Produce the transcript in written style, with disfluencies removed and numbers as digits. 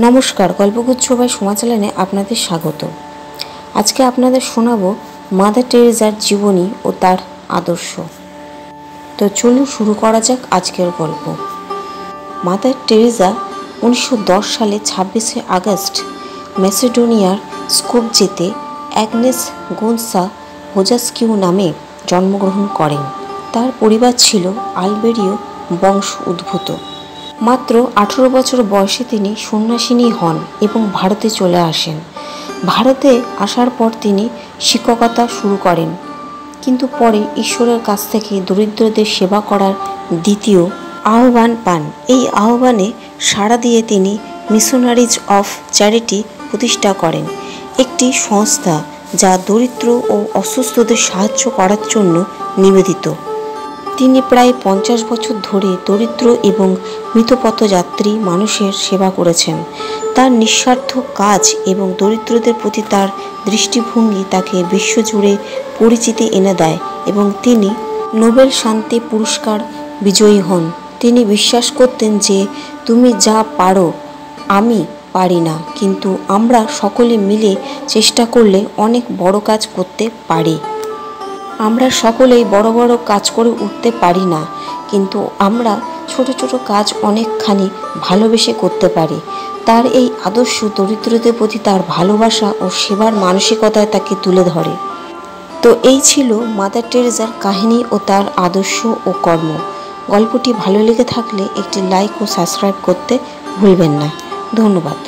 নমস্কার, গল্পগুচ্ছ বাই সোমা চ্যানেলে আপনাদের স্বাগত। আজকে আপনাদের শোনাবো মাদার টেরেসার জীবনী ও তার আদর্শ। তো চলুন শুরু করা যাক আজকের গল্প। মাদার টেরেসা 1910 সালে 26শে আগস্ট ম্যাসেডোনিয়ার স্কোপজেতে অ্যাগনেস গোনসা হোজাস্কিউ নামে জন্মগ্রহণ করেন। তার পরিবার ছিল আলবেরীয় বংশ উদ্ভূত। মাত্র 18 বছর বয়সে তিনি সন্ন্যাসিনী হন এবং ভারতে চলে আসেন। ভারতে আসার পর তিনি শিক্ষকতা শুরু করেন, কিন্তু পরে ঈশ্বরের কাছ থেকে দরিদ্রদের সেবা করার দ্বিতীয় আহ্বান পান। এই আহ্বানে সাড়া দিয়ে তিনি মিশনারিজ অফ চ্যারিটি প্রতিষ্ঠা করেন, একটি সংস্থা যা দরিদ্র ও অসুস্থদের সাহায্য করার জন্য নিবেদিত। তিনি প্রায় 50 বছর ধরে দরিদ্র এবং মৃতপথযাত্রী মানুষের সেবা করেছেন। তার নিঃস্বার্থ কাজ এবং দরিদ্রদের প্রতি তার দৃষ্টিভঙ্গি তাকে বিশ্বজুড়ে পরিচিতি এনে দেয় এবং তিনি নোবেল শান্তি পুরস্কার বিজয়ী হন। তিনি বিশ্বাস করতেন যে তুমি যা পারো আমি পারি না, কিন্তু আমরা সকলে মিলে চেষ্টা করলে অনেক বড় কাজ করতে পারি। আমরা সকলেই বড় বড় কাজ করে উঠতে পারি না, কিন্তু আমরা ছোট ছোট কাজ অনেকখানি ভালোবেসে করতে পারি। তার এই আদর্শ দরিদ্রদের প্রতি তার ভালোবাসা ও সেবার মানসিকতায় তাকে তুলে ধরে। তো এই ছিল মাদার টেরেসার কাহিনী ও তার আদর্শ ও কর্ম। গল্পটি ভালো লেগে থাকলে একটি লাইক ও সাবস্ক্রাইব করতে ভুলবেন না। ধন্যবাদ।